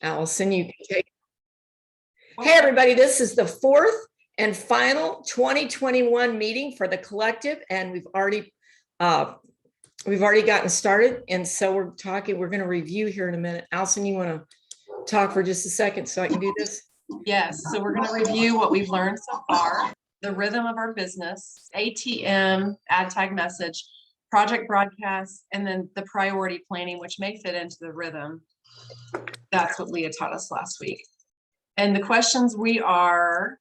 Allison, you can take. Hey, everybody, this is the fourth and final 2021 meeting for the collective, and we've already gotten started. And so we're going to review here in a minute. Allison, you want to talk for just a second so I can do this? Yes, so we're going to review what we've learned so far, the rhythm of our business, ATM, ad tag message, project broadcast, and then the priority planning, which may fit into the rhythm. That's what Leah taught us last week. And the questions we are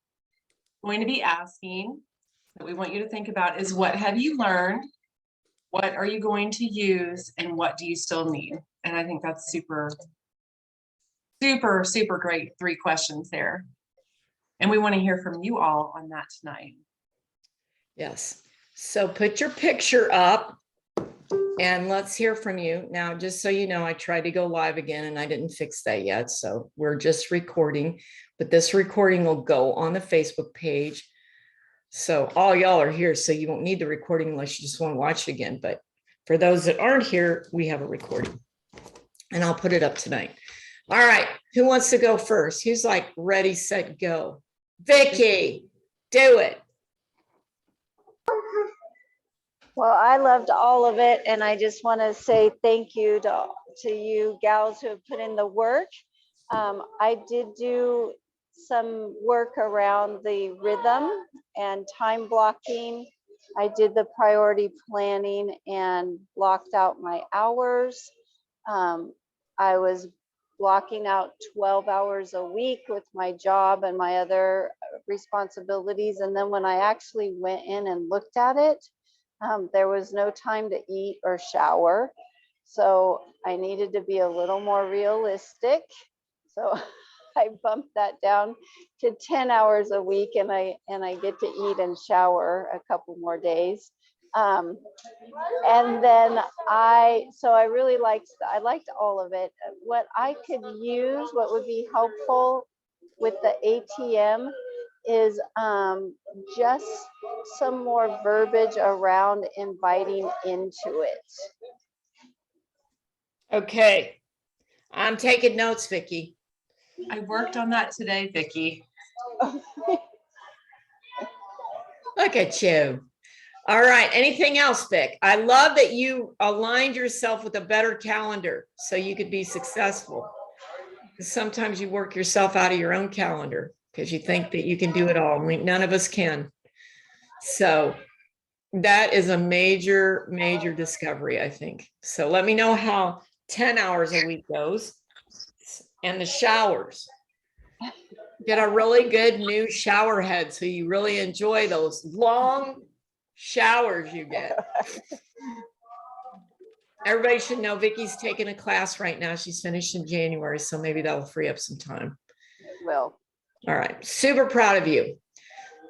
going to be asking that we want you to think about is, what have you learned? What are you going to use? And what do you still need? And I think that's super great 3 questions there. And we want to hear from you all on that tonight. Yes. So put your picture up and let's hear from you. Now, just so you know, I tried to go live again and I didn't fix that yet. So we're just recording, but this recording will go on the Facebook page. So all y'all are here, so you won't need the recording unless you just want to watch it again. But for those that aren't here, we have a recording and I'll put it up tonight. All right. Who wants to go first? Who's like ready, set, go? Vicky, do it. Well, I loved all of it, and I just want to say thank you to you gals who have put in the work. I did do some work around the rhythm and time blocking. I did the priority planning and blocked out my hours. I was blocking out 12 hours a week with my job and my other responsibilities. And then when I actually went in and looked at it, there was no time to eat or shower. So I needed to be a little more realistic. So I bumped that down to 10 hours a week, and I get to eat and shower a couple more days. And then I really liked all of it. What I could use, what would be helpful with the ATM is just some more verbiage around inviting into it. Okay. I'm taking notes, Vicky. I worked on that today, Vicky. Look at you. All right. Anything else, Vic? I love that you aligned yourself with a better calendar so you could be successful. Sometimes you work yourself out of your own calendar because you think that you can do it all. None of us can. So that is a major, major discovery, I think. So let me know how 10 hours a week goes. And the showers. Get a really good new shower head so you really enjoy those long showers you get. Everybody should know Vicky's taking a class right now. She's finished in January, so maybe that'll free up some time. Well, all right. Super proud of you.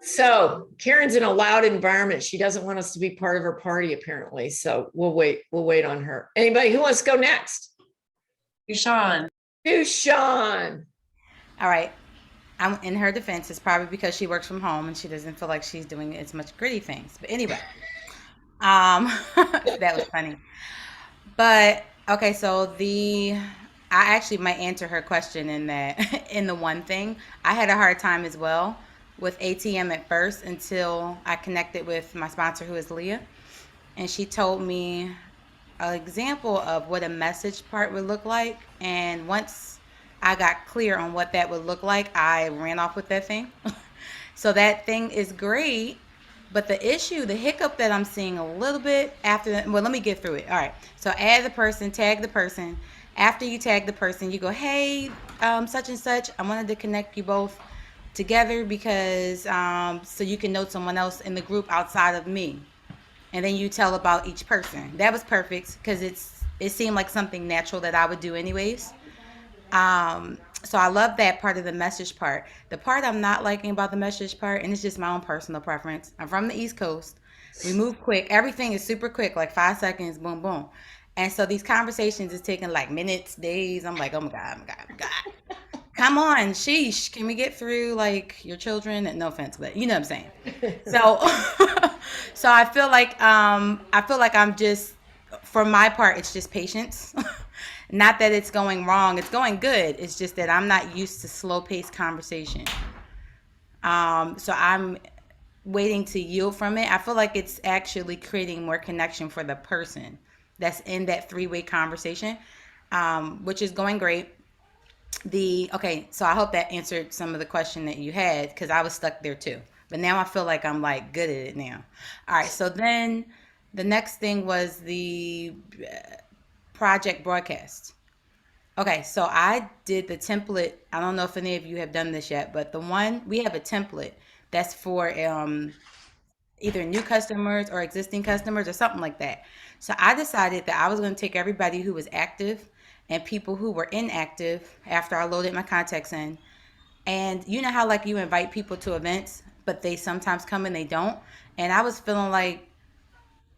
So Karen's in a loud environment. She doesn't want us to be part of her party, apparently. So we'll wait on her. Anybody who wants to go next? Dushan. All right. I'm in her defense. It's probably because she works from home and she doesn't feel like she's doing as much gritty things. But anyway, that was funny. But okay, so I actually might answer her question in that in the one thing. I had a hard time as well with ATM at first until I connected with my sponsor, who is Leah, and she told me an example of what a message part would look like. And once I got clear on what that would look like, I ran off with that thing. So that thing is great. But the hiccup that I'm seeing a little bit after that, well, let me get through it. All right. So add the person, tag the person. After you tag the person, you go, hey, such and such, I wanted to connect you both together because so you can know someone else in the group outside of me. And then you tell about each person. That was perfect because it seemed like something natural that I would do anyways. So I love that part of the message part. The part I'm not liking about the message part, and it's just my own personal preference. I'm from the East Coast. We move quick. Everything is super quick, like 5 seconds, boom, boom. And so these conversations is taking like minutes, days. I'm like, oh my God. Come on, sheesh. Can we get through like your children? And no offense, but you know what I'm saying. So, so I feel like I'm just, for my part, it's just patience. Not that it's going wrong, it's going good. It's just that I'm not used to slow paced conversation. So I'm waiting to yield from it. I feel like it's actually creating more connection for the person that's in that three-way conversation, which is going great. Okay, so I hope that answered some of the question that you had, because I was stuck there too. But now I feel like I'm like good at it now. All right, so then the next thing was the project broadcast. Okay, so I did the template. I don't know if any of you have done this yet, but the one we have a template that's for either new customers or existing customers or something like that. So I decided that I was going to take everybody who was active and people who were inactive after I loaded my contacts in. And you know how like you invite people to events, but they sometimes come and they don't. And I was feeling like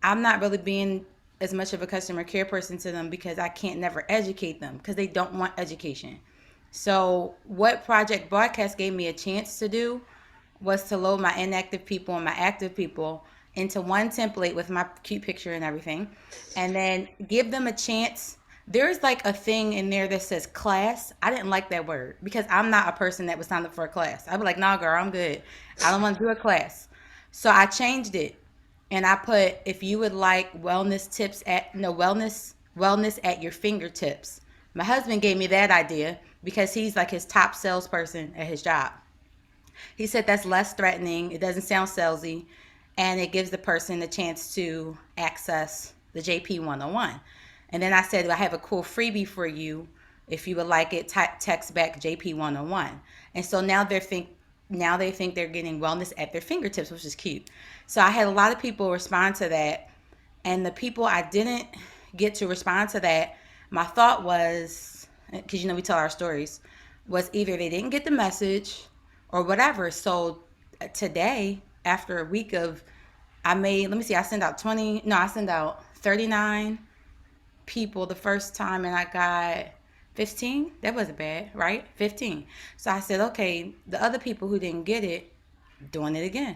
I'm not really being as much of a customer care person to them because I can't never educate them because they don't want education. So what Project Broadcast gave me a chance to do was to load my inactive people and my active people into one template with my cute picture and everything, and then give them a chance. There's like a thing in there that says class. I didn't like that word because I'm not a person that would sign up for a class. I'd be like, nah, girl, I'm good. I don't want to do a class. So I changed it and I put, if you would like wellness tips at no wellness at your fingertips. My husband gave me that idea because he's like his top salesperson at his job. He said that's less threatening, it doesn't sound salesy, and it gives the person a chance to access the JP 101. And then I said, well, I have a cool freebie for you. If you would like it, text back JP 101. And so now they think they're getting wellness at their fingertips, which is cute. So I had a lot of people respond to that. And the people I didn't get to respond to that, my thought was, because we tell our stories, was either they didn't get the message or whatever. So today, after a week of, let me see, I sent out 39 people the first time and I got 15. That wasn't bad, right? 15. So I said, okay, the other people who didn't get it, doing it again.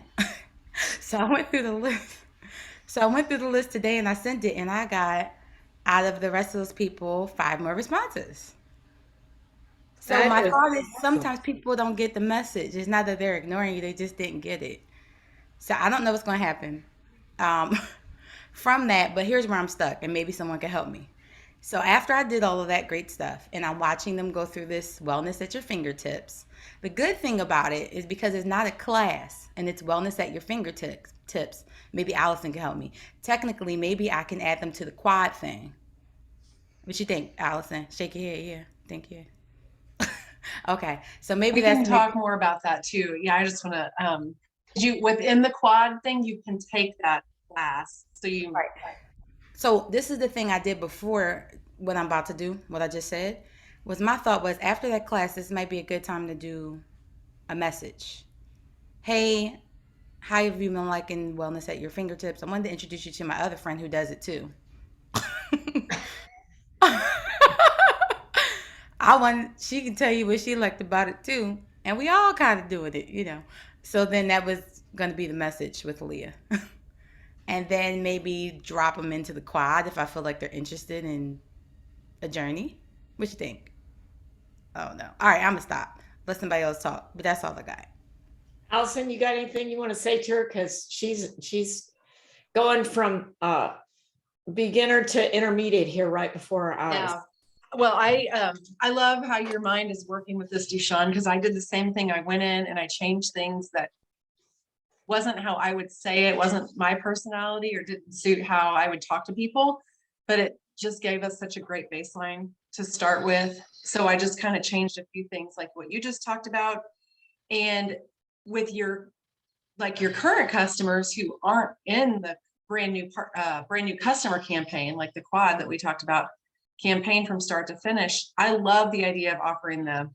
So I went through the list. So I went through the list today and I sent it and I got, out of the rest of those people, 5 more responses. So That my is thought is awesome. sometimes people don't get the message. It's not that they're ignoring you, they just didn't get it. So I don't know what's going to happen um, from that, but here's where I'm stuck and maybe someone can help me. So after I did all of that great stuff and I'm watching them go through this wellness at your fingertips, the good thing about it is because it's not a class and it's wellness at your fingertips. Maybe Allison can help me. Technically, maybe I can add them to the quad thing. What you think, Allison? Shake your head. Yeah, thank you. Okay, so maybe We can that's talk more about that too. Yeah, I just want to, within the quad thing, you can take that class. So right. So this is the thing I did before what I'm about to do, what I just said, was my thought was after that class, this might be a good time to do a message. Hey, how have you been liking wellness at your fingertips? I wanted to introduce you to my other friend who does it too. She can tell you what she liked about it too. And we all kind of doing it. So then that was going to be the message with Leah. And then maybe drop them into the quad if I feel like they're interested in a journey. What you think? Oh no. All right, I'm gonna stop. Let somebody else talk. But that's all I got. Allison, you got anything you want to say to her? Because she's going from beginner to intermediate here right before our eyes. Yeah. Well, I love how your mind is working with this, Deshawn, because I did the same thing. I went in and I changed things that wasn't how I would say it, wasn't my personality or didn't suit how I would talk to people, but it just gave us such a great baseline to start with. So I just kind of changed a few things like what you just talked about. And with your current customers who aren't in the brand new customer campaign, like the quad that we talked about, campaign from start to finish, I love the idea of offering the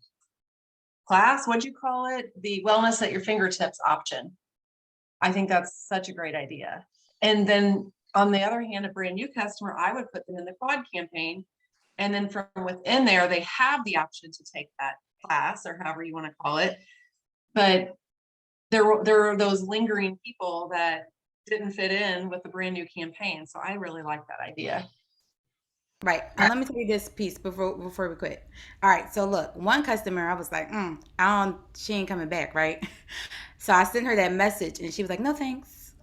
class, what'd you call it? The wellness at your fingertips option. I think that's such a great idea. And then on the other hand, a brand new customer, I would put them in the quad campaign. And then from within there, they have the option to take that class or however you want to call it. But there are those lingering people that didn't fit in with the brand new campaign. So I really like that idea. Right. And let me tell you this piece before we quit. All right. So look, one customer, I was like, I don't, she ain't coming back, right? So I sent her that message and she was like, no thanks.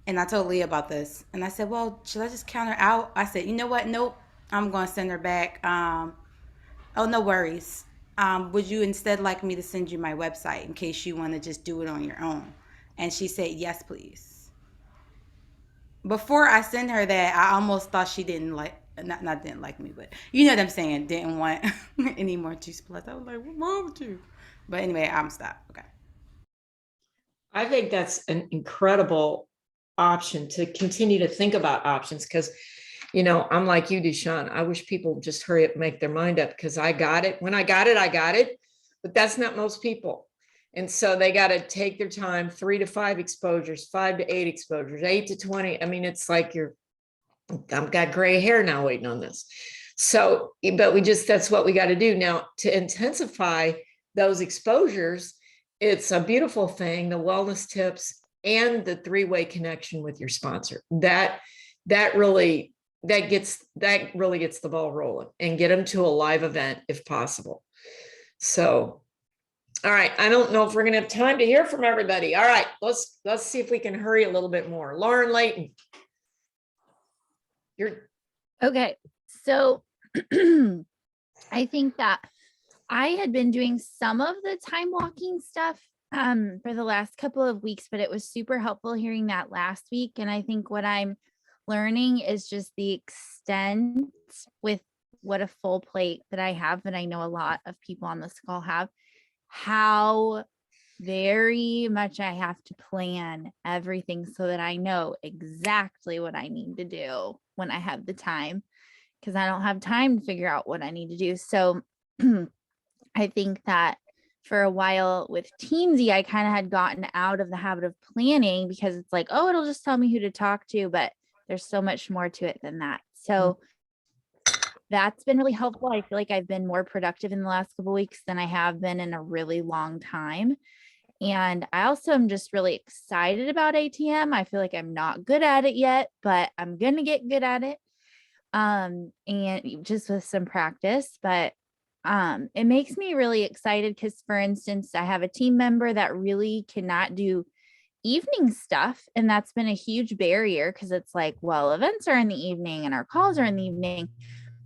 And I told Leah about this. And I said, well, should I just count her out? I said, you know what? Nope. I'm going to send her back. Oh, no worries. Would you instead like me to send you my website in case you want to just do it on your own? And she said, yes, please. Before I sent her that, I almost thought she didn't like, not didn't like me, but you know what I'm saying, didn't want any more juice plus. I was like, what's wrong with you? But anyway, I'm stopped. Okay. I think that's an incredible option to continue to think about options because, I'm like you, Deshaun. I wish people just hurry up and make their mind up because I got it. When I got it, but that's not most people. And so they got to take their time, 3 to 5 exposures, 5 to 8 exposures, 8 to 20. I mean, it's like I've got gray hair now waiting on this. So, but that's what we got to do now to intensify those exposures. It's a beautiful thing, the wellness tips and the 3-way connection with your sponsor. That really gets the ball rolling and get them to a live event if possible. So, all right. I don't know if we're going to have time to hear from everybody. All right, let's see if we can hurry a little bit more. Lauren, Layton. Okay. So I think that I had been doing some of the time blocking stuff for the last couple of weeks, but it was super helpful hearing that last week. And I think what I'm learning is just the extent with what a full plate that I have, that I know a lot of people on this call have, how very much I have to plan everything so that I know exactly what I need to do when I have the time, because I don't have time to figure out what I need to do. So I think that for a while with Teamsy, I kind of had gotten out of the habit of planning because it's like, oh, it'll just tell me who to talk to, but there's so much more to it than that. So that's been really helpful. I feel like I've been more productive in the last couple of weeks than I have been in a really long time. And I also am just really excited about ATM. I feel like I'm not good at it yet, but I'm going to get good at it. And just with some practice, but it makes me really excited because, for instance, I have a team member that really cannot do evening stuff. And that's been a huge barrier because it's like, well, events are in the evening and our calls are in the evening.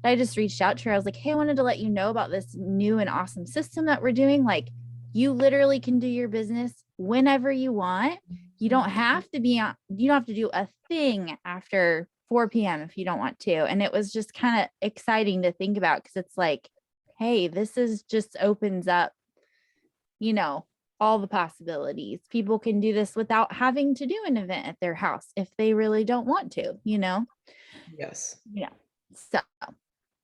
But I just reached out to her. I was like, hey, I wanted to let you know about this new and awesome system that we're doing. Like, you literally can do your business whenever you want. You don't have to be on, you don't have to do a thing after 4 p.m. if you don't want to. And it was just kind of exciting to think about because it's like, hey, this is just opens up, all the possibilities. People can do this without having to do an event at their house if they really don't want to, Yes. Yeah. So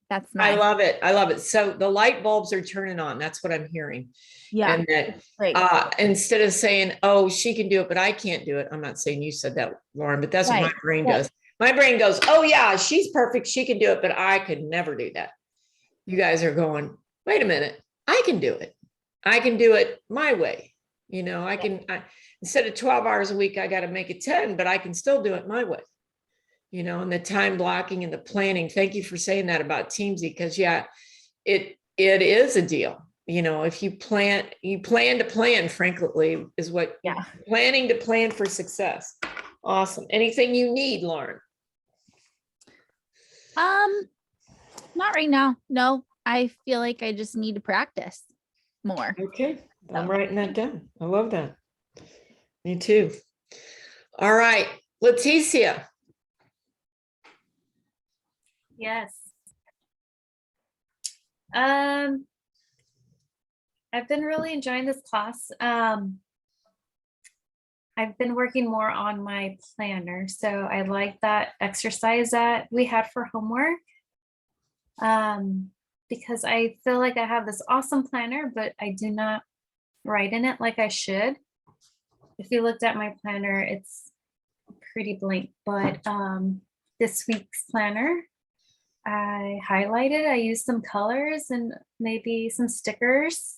that's I nice. love it. I love it. So the light bulbs are turning on. That's what I'm hearing. Yeah. And that Great. instead of saying, oh, she can do it, but I can't do it. I'm not saying you said that, Lauren, but that's what my brain does. My brain goes, oh yeah, she's perfect. She can do it, but I could never do that. You guys are going, wait a minute. I can do it. I can do it my way. Instead of 12 hours a week, I got to make it 10, but I can still do it my way. And the time blocking and the planning. Thank you for saying that about Teamsy, because it is a deal. If you plan to plan, frankly, is what planning to plan for success. Awesome. Anything you need, Lauren? Not right now. No, I feel like I just need to practice more. Okay. I'm writing that down. I love that. Me too. All right. Leticia. Yes. I've been really enjoying this class. I've been working more on my planner. So I like that exercise that we had for homework. Because I feel like I have this awesome planner, but I do not write in it like I should. If you looked at my planner, it's pretty blank, but this week's planner, I highlighted, I used some colors and maybe some stickers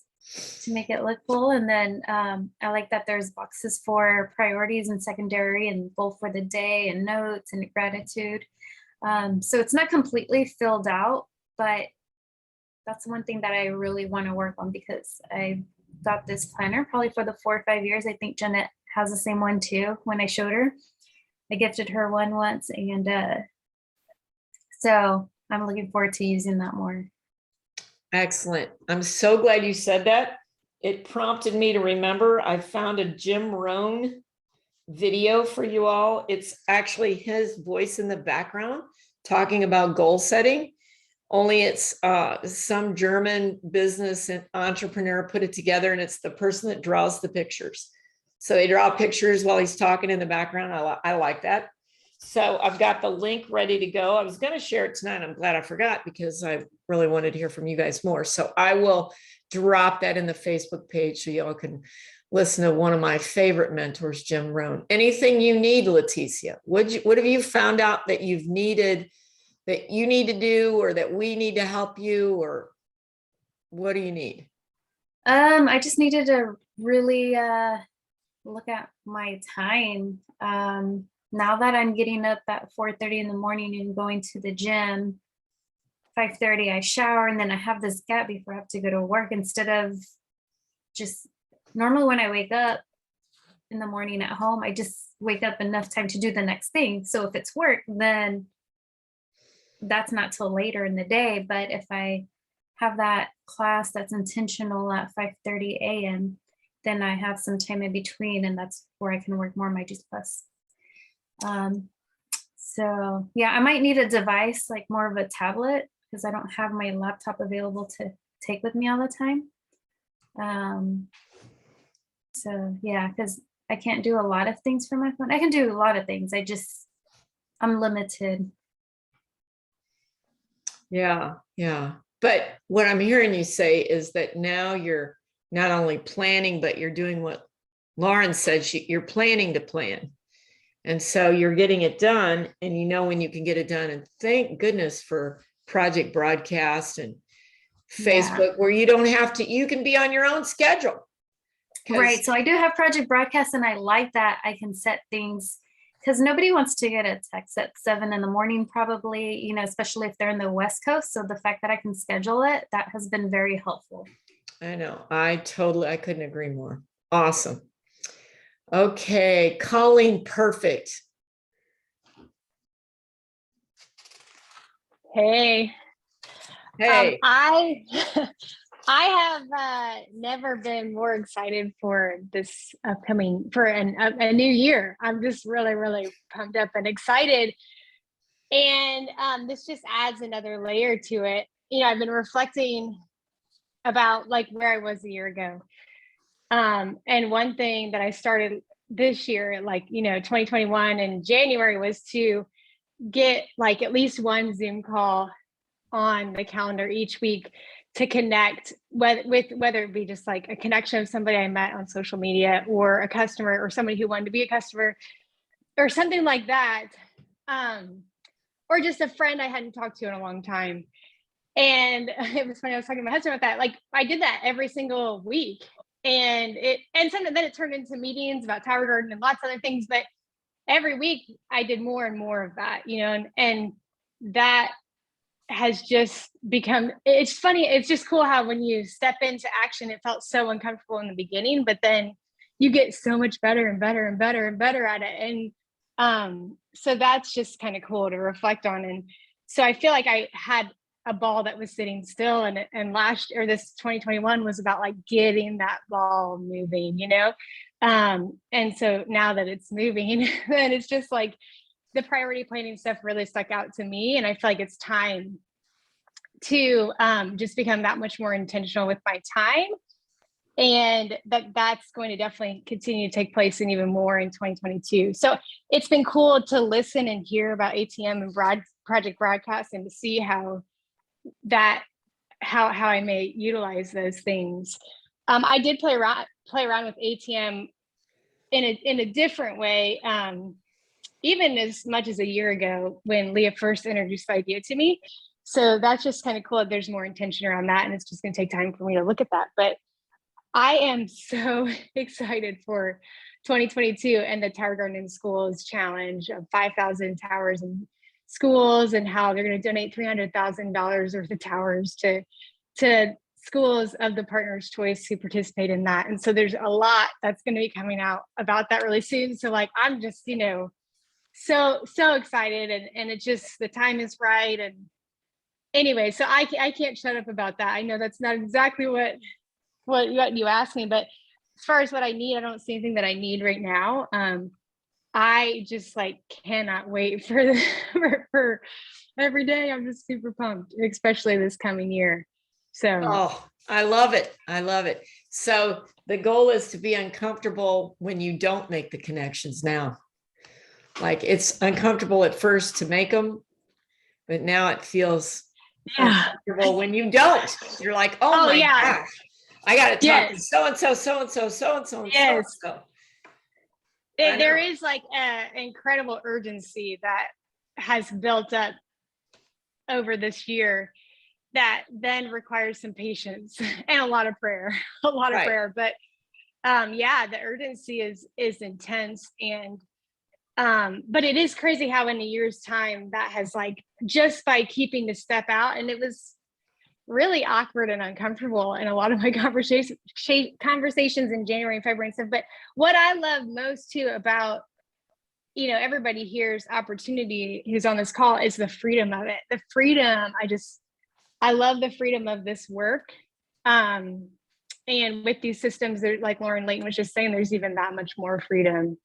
to make it look full. And then I like that there's boxes for priorities and secondary and goal for the day and notes and gratitude. So it's not completely filled out, but that's one thing that I really want to work on because I got this planner probably for the 4 or 5 years. I think Jeanette has the same one too. When I showed her, I gifted her one once, and so I'm looking forward to using that more. Excellent. I'm so glad you said that. It prompted me to remember I found a Jim Rohn video for you all. It's actually his voice in the background talking about goal setting. Only it's some German business and entrepreneur put it together, and it's the person that draws the pictures. So they draw pictures while he's talking in the background. I like that. So I've got the link ready to go. I was going to share it tonight. I'm glad I forgot because I really wanted to hear from you guys more. So I will drop that in the Facebook page so y'all can listen to one of my favorite mentors, Jim Rohn. Anything you need, Leticia? What have you found out that you've needed, that you need to do, or that we need to help you, or what do you need? I just needed to really look at my time. Now that I'm getting up at 4:30 in the morning and going to the gym, 5:30 I shower, and then I have this gap before I have to go to work, instead of just normally when I wake up in the morning at home, I just wake up enough time to do the next thing. So if it's work, then that's not till later in the day. But if I have that class that's intentional at 5:30 a.m., then I have some time in between, and that's where I can work more on my Juice Plus. So yeah, I might need a device, like more of a tablet, because I don't have my laptop available to take with me all the time. So yeah, because I can't do a lot of things from my phone. I can do a lot of things. I'm limited. Yeah, yeah. But what I'm hearing you say is that now you're not only planning, but you're doing what Lauren said, you're planning to plan. And so you're getting it done, and you know when you can get it done. And thank goodness for Project Broadcast and Facebook, where you don't have to, you can be on your own schedule. Right. So I do have Project Broadcast, and I like that I can set things, because nobody wants to get a text at 7 in the morning, probably, especially if they're in the West Coast. So the fact that I can schedule it, that has been very helpful. I know. I couldn't agree more. Awesome. Okay. Colleen Perfect. Hey. Hey. I have never been more excited for this upcoming, for a new year. I'm just really, really pumped up and excited. And this just adds another layer to it. I've been reflecting about like where I was a year ago. And one thing that I started this year, 2021 in January, was to get like at least one Zoom call on the calendar each week to connect whether it be just like a connection of somebody I met on social media, or a customer, or somebody who wanted to be a customer, or something like that. Or just a friend I hadn't talked to in a long time. And it was funny, I was talking to my husband about that. Like I did that every single week. And then it turned into meetings about Tower Garden and lots of other things. But every week I did more and more of that, and that has just become, it's funny. It's just cool how when you step into action, it felt so uncomfortable in the beginning, but then you get so much better and better and better and better at it. And so that's just kind of cool to reflect on. And so I feel like I had a ball that was sitting still, and this 2021 was about like getting that ball moving, and so now that it's moving, then it's just like the priority planning stuff really stuck out to me. And I feel like it's time to just become that much more intentional with my time. And that's going to definitely continue to take place and even more in 2022. So it's been cool to listen and hear about ATM and Project Broadcast, and to see how I may utilize those things. I did play around with ATM in a different way, even as much as a year ago when Leah first introduced the idea to me. So that's just kind of cool. There's more intention around that, and it's just going to take time for me to look at that. But I am so excited for 2022 and the Tower Garden Schools Challenge of 5,000 towers in schools and how they're going to donate $300,000 worth of towers to schools of the Partners Choice who participate in that. And so there's a lot that's going to be coming out about that really soon. So like, I'm just, so excited, and it just, the time is right. And anyway, so I can't shut up about that. I know that's not exactly what you asked me, but as far as what I need, I don't see anything that I need right now. I just like cannot wait for for every day. I'm just super pumped, especially this coming year. So Oh, I love it. I love it. So the goal is to be uncomfortable when you don't make the connections now. Like it's uncomfortable at first to make them, but now it feels uncomfortable when you don't. You're like, oh my gosh, I got to talk to so-and-so, so-and-so, so-and-so, and so-and-so. There is like an incredible urgency that has built up over this year that then requires some patience and a lot of prayer, But the urgency is intense. And but it is crazy how in a year's time that has, like, just by keeping the step out, and it was really awkward and uncomfortable in a lot of my conversations in January and February and stuff. But what I love most too about, everybody here's opportunity who's on this call is the freedom of it. The freedom, I love the freedom of this work. And with these systems, like Lauren Layton was just saying, there's even that much more freedom.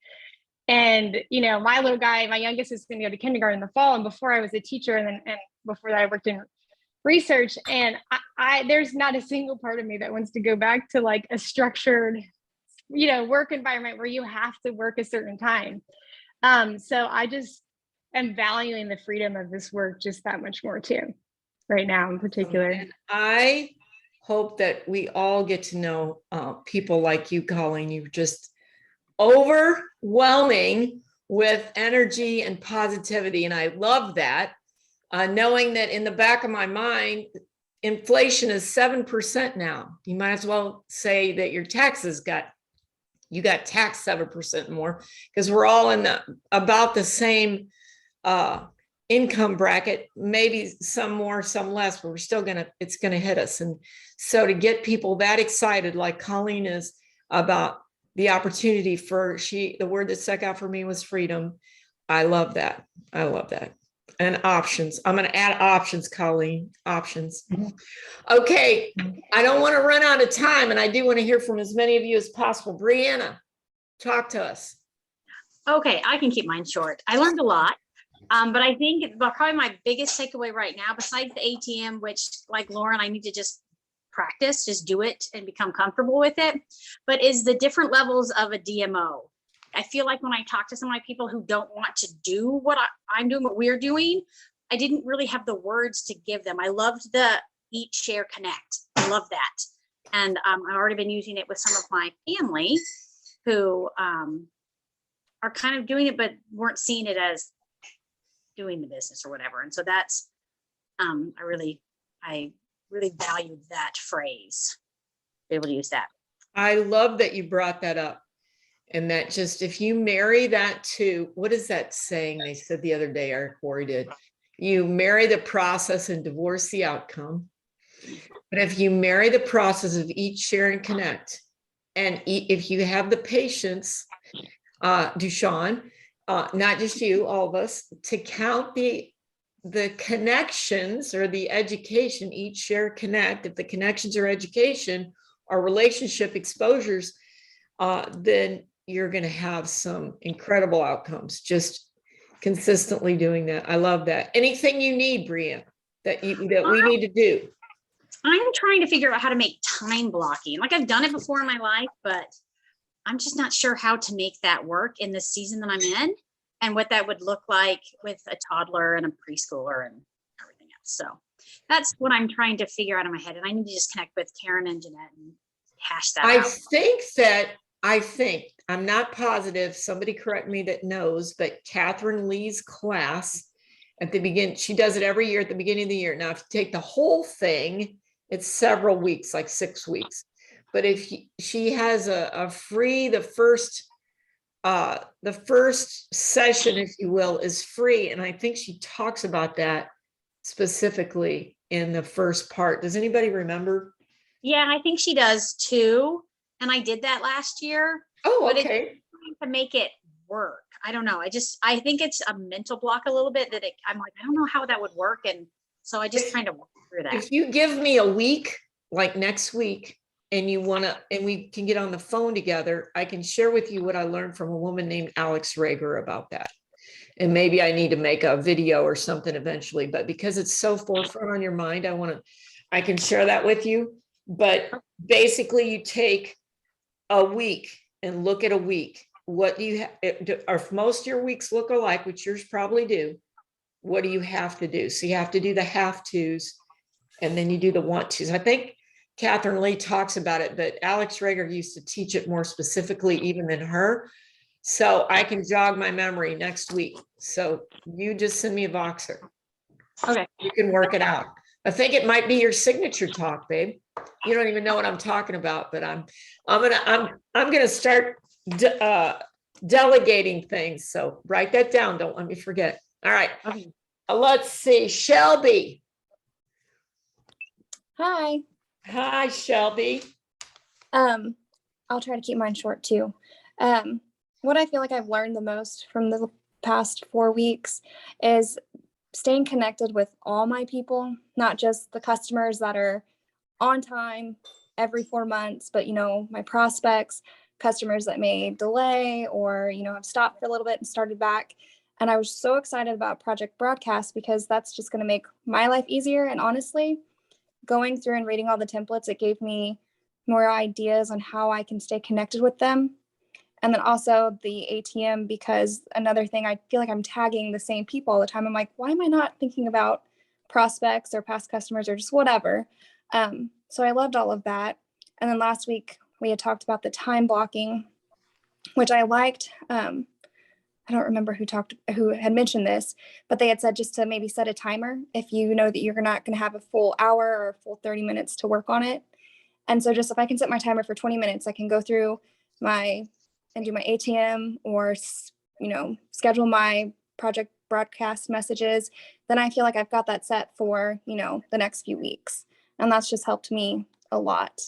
And, my little guy, my youngest, is going to go to kindergarten in the fall. And before I was a teacher, and before that I worked in research, and I there's not a single part of me that wants to go back to like a structured, work environment where you have to work a certain time. So I just am valuing the freedom of this work just that much more too, right now in particular. And I hope that we all get to know people like you, Colleen. You're just overwhelming with energy and positivity. And I love that. Knowing that in the back of my mind, inflation is 7% now. You might as well say that your taxes you got taxed 7% more, because we're all in about the same income bracket, maybe some more, some less, but we're still it's gonna hit us. And so to get people that excited, like Colleen is, about the opportunity the word that stuck out for me was freedom. I love that. I love that. And options. I'm going to add options, Colleen. Options. Okay. I don't want to run out of time, and I do want to hear from as many of you as possible. Brianna, talk to us. Okay, I can keep mine short. I learned a lot, but I think probably my biggest takeaway right now, besides the ATM, which, like Lauren, I need to just practice, just do it and become comfortable with it, but is the different levels of a DMO. I feel like when I talk to some of my people who don't want to do what I'm doing, what we're doing, I didn't really have the words to give them. I loved the Eat, Share, Connect. I love that. And I've already been using it with some of my family who are kind of doing it, but weren't seeing it as doing the business or whatever. And so that's, I really valued that phrase, be able to use that. I love that you brought that up. And that just, if you marry that to, what is that saying they said the other day, Eric Worre did? You marry the process and divorce the outcome. But if you marry the process of Eat, Share, and Connect, and if you have the patience, Dushawn, not just you, all of us, to count the connections or the education, Eat, Share, Connect, if the connections are education or relationship exposures, then you're going to have some incredible outcomes just consistently doing that. I love that. Anything you need, Brianna, that we need to do? I'm trying to figure out how to make time blocking. Like, I've done it before in my life, but I'm just not sure how to make that work in the season that I'm in, and what that would look like with a toddler and a preschooler and everything else. So that's what I'm trying to figure out in my head. And I need to just connect with Karen and Jeanette and hash that out. I think, I'm not positive, somebody correct me that knows, but Catherine Lee's class at the beginning, she does it every year at the beginning of the year. Now, if you take the whole thing, it's several weeks, like 6 weeks. But if she has a free, the first the first session, if you will, is free. And I think she talks about that specifically in the first part. Does anybody remember? Yeah, I think she does too. And I did that last year. Oh, But it's okay. trying to make it work. I don't know. I think it's a mental block a little bit that I'm like, I don't know how that would work. And so I just kind of work through that. If you give me a week, like next week, and we can get on the phone together, I can share with you what I learned from a woman named Alex Rager about that. And maybe I need to make a video or something eventually, but because it's so forefront on your mind, I can share that with you. But basically you take a week and look at a week. What do you have? Or if most of your weeks look alike, which yours probably do, what do you have to do? So you have to do the have tos, and then you do the want tos. I think Catherine Lee talks about it, but Alex Rager used to teach it more specifically even than her. So I can jog my memory next week. So you just send me a Voxer. Okay. You can work it out. I think it might be your signature talk, babe. You don't even know what I'm talking about, but I'm gonna start delegating things. So write that down. Don't let me forget. All right. Okay. Let's see. Shelby. Hi. Hi, Shelby. I'll try to keep mine short too. What I feel like I've learned the most from the past 4 weeks is staying connected with all my people, not just the customers that are on time every 4 months, but my prospects, customers that may delay or have stopped for a little bit and started back. And I was so excited about Project Broadcast because that's just going to make my life easier. And honestly, going through and reading all the templates, it gave me more ideas on how I can stay connected with them. And then also the ATM, because another thing, I feel like I'm tagging the same people all the time. I'm like, why am I not thinking about prospects or past customers or just whatever? So I loved all of that. And then last week we had talked about the time blocking, which I liked. I don't remember who had mentioned this, but they had said just to maybe set a timer if you know that you're not going to have a full hour or a full 30 minutes to work on it. And so just if I can set my timer for 20 minutes, I can go through and do my ATM or, schedule my Project Broadcast messages. Then I feel like I've got that set for, the next few weeks. And that's just helped me a lot.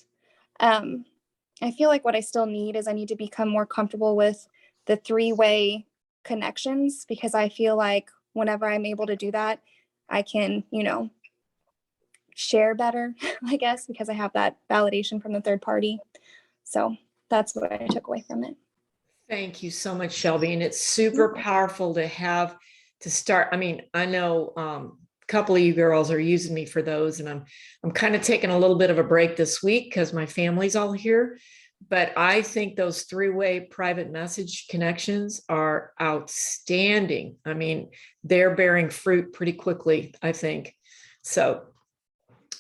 I feel like what I still need is I need to become more comfortable with the 3-way connections, because I feel like whenever I'm able to do that, I can, share better, I guess, because I have that validation from the third party. So that's what I took away from it. Thank you so much, Shelby. And it's super powerful to start. I mean, I know a couple of you girls are using me for those, and I'm kind of taking a little bit of a break this week because my family's all here. But I think those 3-way private message connections are outstanding. I mean, they're bearing fruit pretty quickly, I think. So,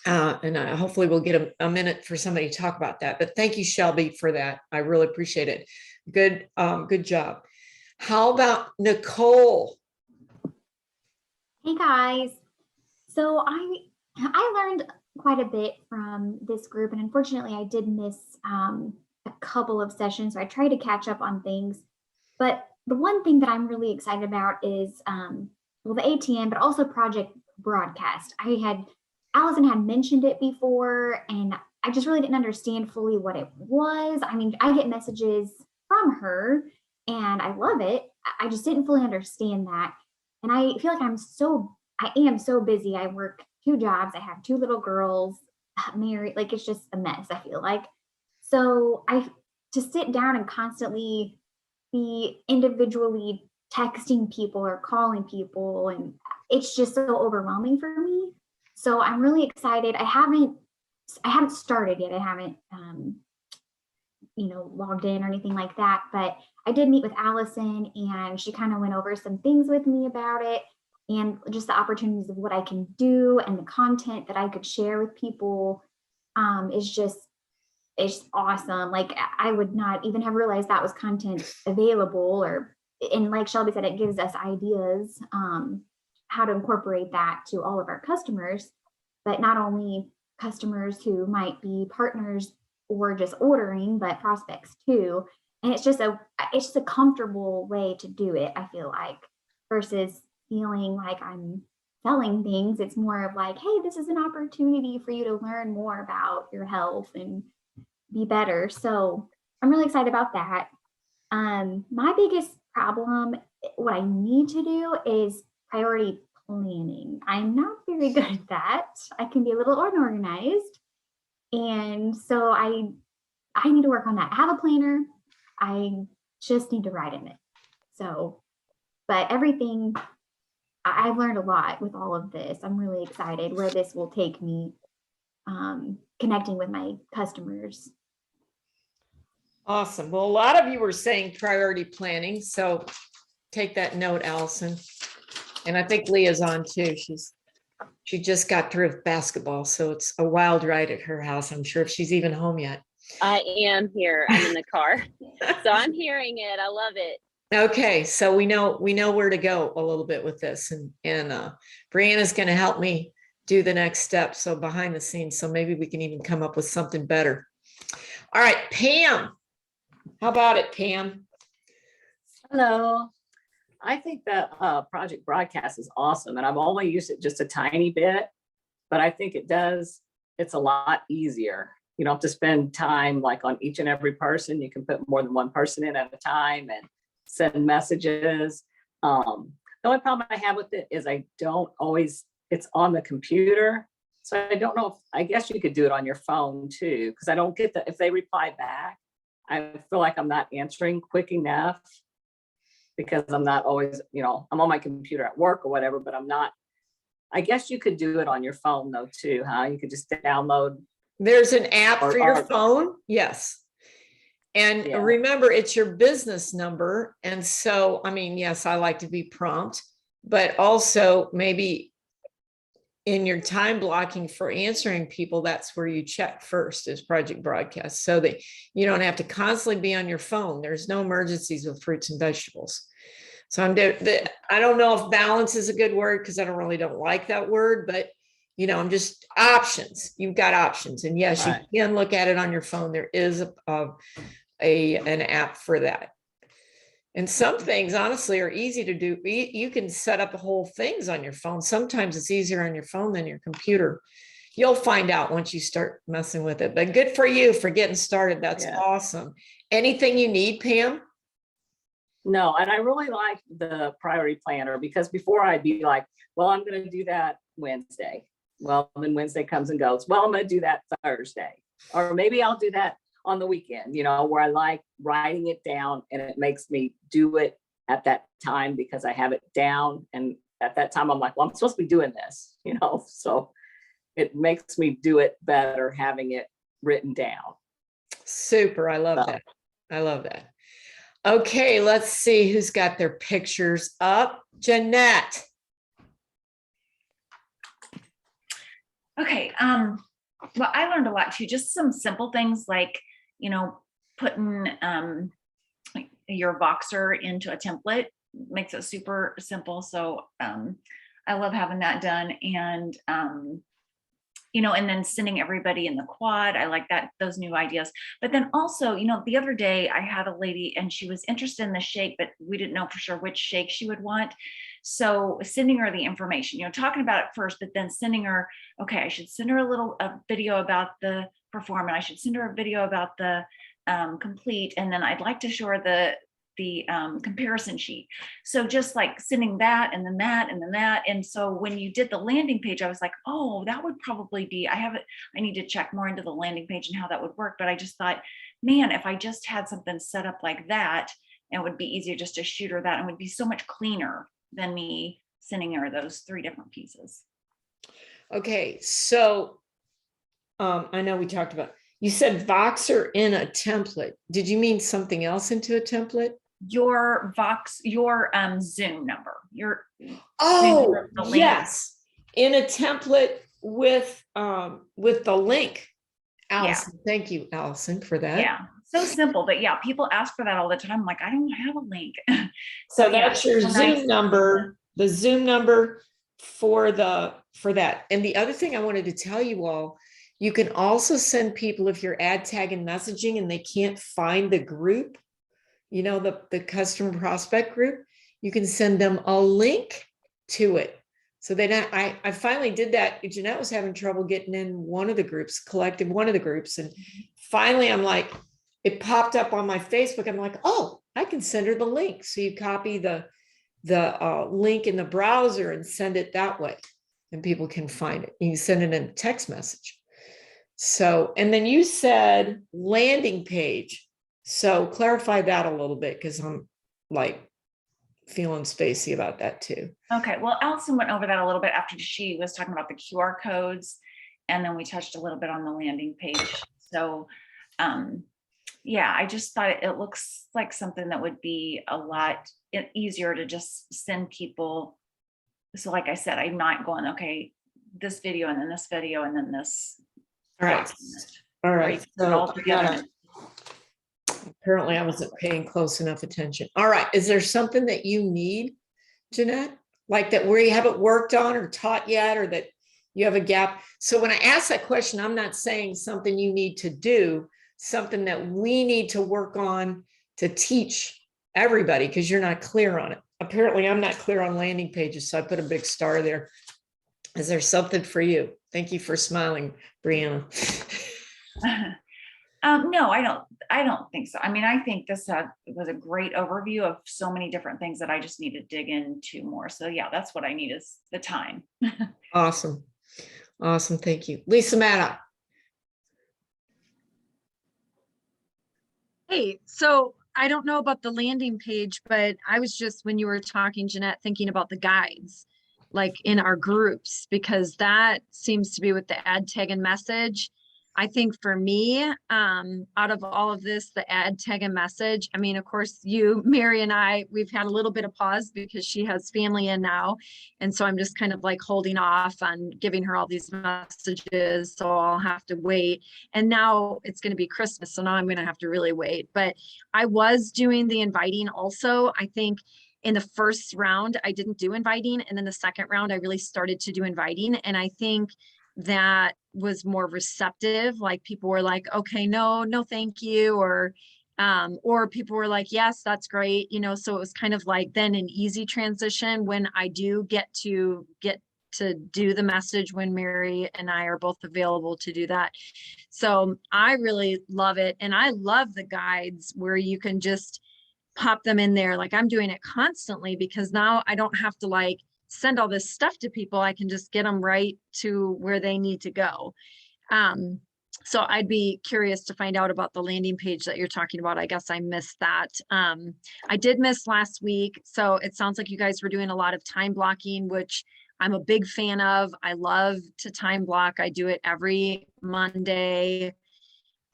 and hopefully we'll get a minute for somebody to talk about that. But thank you, Shelby, for that. I really appreciate it. Good job. How about Nicole? Hey guys. So I learned quite a bit from this group, and unfortunately I did miss a couple of sessions. So I tried to catch up on things. But the one thing that I'm really excited about is the ATM, but also Project Broadcast. Allison had mentioned it before, and I just really didn't understand fully what it was. I mean, I get messages from her and I love it. I just didn't fully understand that. And I feel like I am so busy. I work 2 jobs. I have 2 little girls, married, like it's just a mess, I feel like. So to sit down and constantly be individually texting people or calling people, and it's just so overwhelming for me. So I'm really excited. I haven't started yet. I haven't logged in or anything like that, but I did meet with Allison, and she kind of went over some things with me about it, and just the opportunities of what I can do and the content that I could share with people it's awesome. Like I would not even have realized that was content available, and like Shelby said, it gives us ideas how to incorporate that to all of our customers, but not only customers who might be partners or just ordering, but prospects too. and it's just a comfortable way to do it, I feel like, versus feeling like I'm selling things. It's more of like, hey, this is an opportunity for you to learn more about your health and be better. So I'm really excited about that. My biggest problem, what I need to do is priority planning. I'm not very good at that. I can be a little unorganized. And so I need to work on that. I have a planner. I just need to write in it. So, but everything, I've learned a lot with all of this. I'm really excited where this will take me, connecting with my customers. Awesome. Well, a lot of you were saying priority planning, so take that note, Allison. And I think Leah's on too. She just got through with basketball, so it's a wild ride at her house. I'm sure if she's even home yet. I am here. I'm in the car. So I'm hearing it. I love it. Okay, so we know where to go a little bit with this, and Brianna's going to help me do the next step. So behind the scenes, so maybe we can even come up with something better. All right, Pam, how about it, Pam? Hello. I think that Project Broadcast is awesome, and I've only used it just a tiny bit, but I think it's a lot easier. You don't have to spend time like on each and every person. You can put more than one person in at a time and send messages. The only problem I have with it is I don't always, it's on the computer. So I don't know if, I guess you could do it on your phone too, because I don't get if they reply back, I feel like I'm not answering quick enough because I'm not always, I'm on my computer at work or whatever, but I'm not. I guess you could do it on your phone though too, huh? You could just download. There's an app for your phone. Yes. And remember, it's your business number. And so, I mean, yes, I like to be prompt, but also maybe in your time blocking for answering people, that's where you check first is Project Broadcast, so that you don't have to constantly be on your phone. There's no emergencies with fruits and vegetables. So I don't know if balance is a good word because I don't like that word, but I'm just options. You've got options, and yes, right. You can look at it on your phone. There is an app for that. And some things honestly are easy to do. You can set up the whole things on your phone. Sometimes it's easier on your phone than your computer. You'll find out once you start messing with it, but good for you for getting started. That's awesome. Anything you need, Pam? No, and I really like the priority planner because before I'd be like, well, I'm going to do that Wednesday. Well, then Wednesday comes and goes. Well, I'm going to do that Thursday, or maybe I'll do that on the weekend, where I like writing it down and it makes me do it at that time because I have it down. And at that time, I'm like, well, I'm supposed to be doing this, so it makes me do it better having it written down. Super. I love that. I love that. Okay, let's see who's got their pictures up. Jeanette. Okay. Well, I learned a lot too, just some simple things like, putting your Voxer into a template makes it super simple. So I love having that done. And, and then sending everybody in the quad. I like those new ideas. But then also, the other day I had a lady and she was interested in the shake, but we didn't know for sure which shake she would want. So sending her the information, talking about it first, but then sending her, okay, I should send her a video about the Perform, and I should send her a video about the Complete, and then I'd like to show her the comparison sheet. So just like sending that and then that and then that. And so when you did the landing page, I was like, oh, that would probably be, I need to check more into the landing page and how that would work. But I just thought, man, if I just had something set up like that, it would be easier just to shoot her that, and would be so much cleaner than me sending her those 3 different pieces. Okay, so I know we talked about, you said Voxer in a template. Did you mean something else into a template? Your Zoom number. Yes, in a template with the link. Allison, thank you, Allison, for that. Yeah, so simple, but people ask for that all the time. I'm like, I don't have a link. So that's your Zoom number, the Zoom number for that. And the other thing I wanted to tell you all, you can also send people, if you're ad tag and messaging and they can't find the group, you know, the customer prospect group, you can send them a link to it. So they don't, I finally did that. Jeanette was having trouble getting in one of the groups, collecting one of the groups. And finally I'm like, it popped up on my Facebook. I'm like, oh, I can send her the link. So you copy the link in the browser and send it that way. And people can find it. You can send it in a text message. So, and then you said landing page. So clarify that a little bit, because I'm like feeling spacey about that too. Okay, well, Allison went over that a little bit after she was talking about the QR codes, and then we touched a little bit on the landing page. So, yeah, I just thought it looks like something that would be a lot easier to just send people. So like I said, I'm not going, okay, this video and then this video and then this. All right. document. All right. Put it So all together. apparently I wasn't paying close enough attention. All right. Is there something that you need, Jeanette? Like that where you haven't worked on or taught yet, or that you have a gap? So when I ask that question, I'm not saying something you need to do, something that we need to work on to teach everybody, because you're not clear on it. Apparently I'm not clear on landing pages, so I put a big star there. Is there something for you? Thank you for smiling, Brianna. No, I don't think so. I mean, I think this was a great overview of so many different things that I just need to dig into more. So yeah, that's what I need is the time. Awesome. Awesome. Thank you. Lisa Maddox. Hey, so I don't know about the landing page, but I was just, when you were talking, Jeanette, thinking about the guides, like in our groups, because that seems to be with the ad tag and message. I think for me, out of all of this, the ad tag and message, I mean, of course, you, Mary, and I, we've had a little bit of pause because she has family in now. And so I'm just kind of like holding off on giving her all these messages. So I'll have to wait. And now it's going to be Christmas. So now I'm going to have to really wait. But I was doing the inviting also. I think in the first round, I didn't do inviting. And then the second round, I really started to do inviting. And I think that was more receptive. Like people were like, okay, no, thank you. Or people were like, yes, that's great. You know, so it was kind of like then an easy transition when I do get to do the message, when Mary and I are both available to do that. So I really love it. And I love the guides where you can just pop them in there. Like I'm doing it constantly because now I don't have to like send all this stuff to people. I can just get them right to where they need to go. So I'd be curious to find out about the landing page that you're talking about. I guess I missed that. I did miss last week. So it sounds like you guys were doing a lot of time blocking, which I'm a big fan of. I love to time block. I do it every Monday.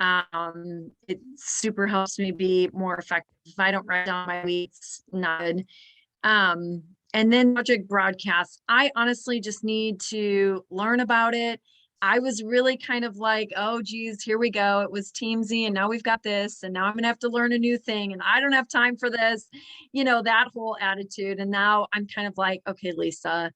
It super helps me be more effective. If I don't write down my weeks, not good. And then project broadcast, I honestly just need to learn about it. I was really kind of like, oh geez, here we go. It was Teamsy and now we've got this and now I'm gonna have to learn a new thing and I don't have time for this, you know, that whole attitude. And now I'm kind of like, okay, Lisa,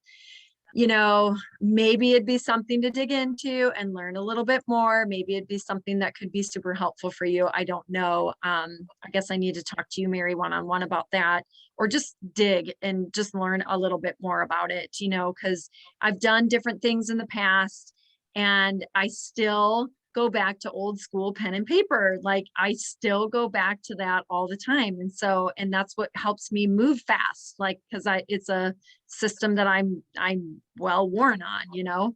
you know, maybe it'd be something to dig into and learn a little bit more. Maybe it'd be something that could be super helpful for you. I don't know. I guess I need to talk to you, Mary, one-on-one about that, or just dig and just learn a little bit more about it, you know, because I've done different things in the past and I still go back to old school pen and paper. Like I still go back to that all the time. And so, and that's what helps me move fast. Like, cause it's a system that I'm well worn on, you know,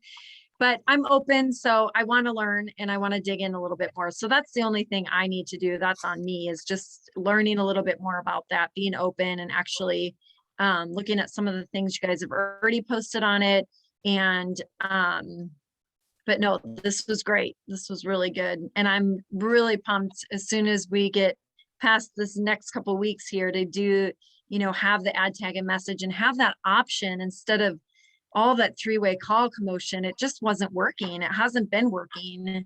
but I'm open. So I want to learn and I want to dig in a little bit more. So that's the only thing I need to do. That's on me, is just learning a little bit more about that, being open and actually looking at some of the things you guys have already posted on it. And, but no, this was great. This was really good. And I'm really pumped as soon as we get past this next couple of weeks here to do, you know, have the ad tag and message and have that option instead of all that three-way call commotion. It just wasn't working. It hasn't been working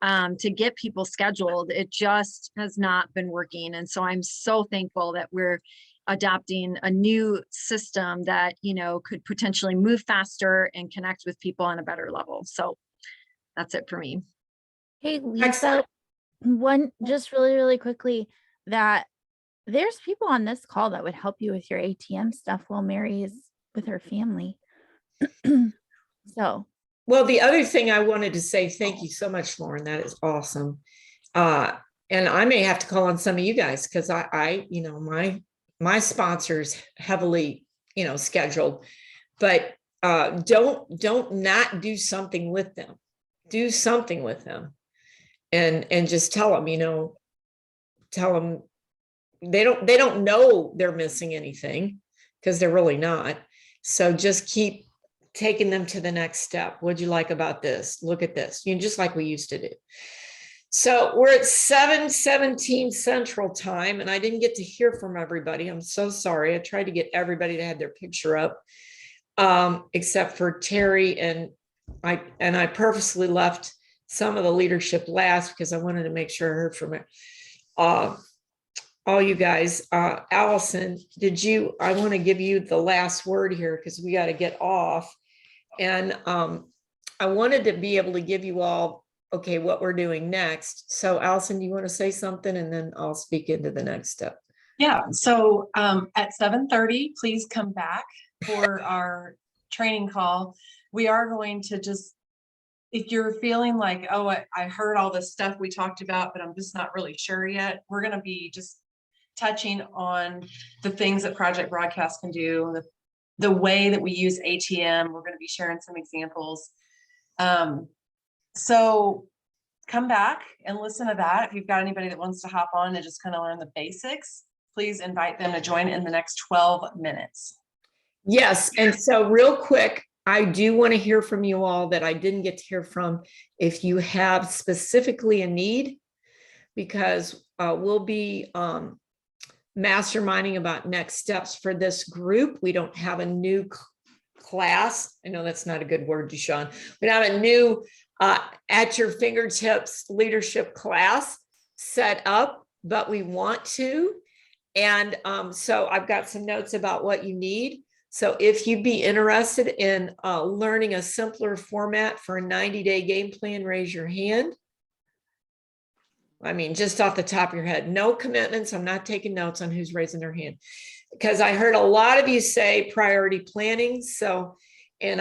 to get people scheduled. It just has not been working. And so I'm so thankful that we're adopting a new system that, you know, could potentially move faster and connect with people on a better level. So that's it for me. Hey, Lisa, one just really, really quickly, that there's people on this call that would help you with your ATM stuff while Mary is with her family. So, Well, the other thing I wanted to say, thank you so much, Lauren. That is awesome. And I may have to call on some of you guys because you know, my sponsors heavily, you know, scheduled, but don't not do something with them. Do something with them, and just tell them, you know, tell them they don't know they're missing anything because they're really not. So just keep taking them to the next step. What'd you like about this? Look at this. You know, just like we used to do. So we're at 7:17 Central Time, and I didn't get to hear from everybody. I'm so sorry. I tried to get everybody to have their picture up, except for Terry, and I purposely left some of the leadership last because I wanted to make sure I heard from it. All you guys. Allison, I want to give you the last word here because we got to get off. And I wanted to be able to give you all, okay, what we're doing next. So Allison, do you want to say something? And then I'll speak into the next step. Yeah, so at 7:30, please come back for our training call. We are going to just, if you're feeling like, oh, I heard all this stuff we talked about, but I'm just not really sure yet, we're going to be just touching on the things that Project Broadcast can do, the way that we use ATM. We're going to be sharing some examples. So come back and listen to that. If you've got anybody that wants to hop on and just kind of learn the basics, please invite them to join in the next 12 minutes. Yes. And so real quick, I do want to hear from you all that I didn't get to hear from. If you have specifically a need, because we'll be masterminding about next steps for this group. We don't have a new class. I know that's not a good word, Deshawn. We don't have a new at your fingertips leadership class set up, but we want to. And so I've got some notes about what you need. So if you'd be interested in learning a simpler format for a 90-day game plan, raise your hand. I mean, just off the top of your head, no commitments. I'm not taking notes on who's raising their hand because I heard a lot of you say priority planning. So, and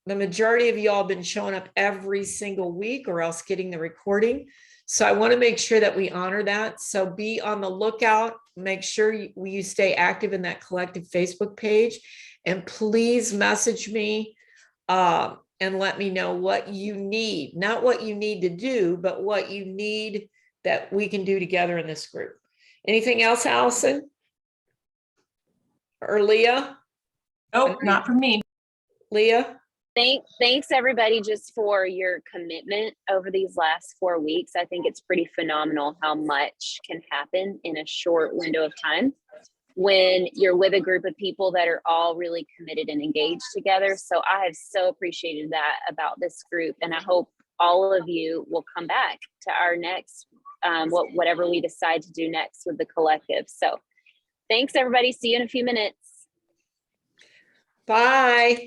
the majority of you all have been showing up every single week or else getting the recording. So I want to make sure that we honor that. So be on the lookout. Make sure you stay active in that collective Facebook page, and please message me and let me know what you need, not what you need to do, but what you need that we can do together in this group. Anything else, Allison? Or Leah? Oh, not from me. Leah? Thanks everybody just for your commitment over these last 4 weeks. I think it's pretty phenomenal how much can happen in a short window of time when you're with a group of people that are all really committed and engaged together. So I have so appreciated that about this group. And I hope all of you will come back to our next, whatever we decide to do next with the collective. So thanks everybody. See you in a few minutes. Bye.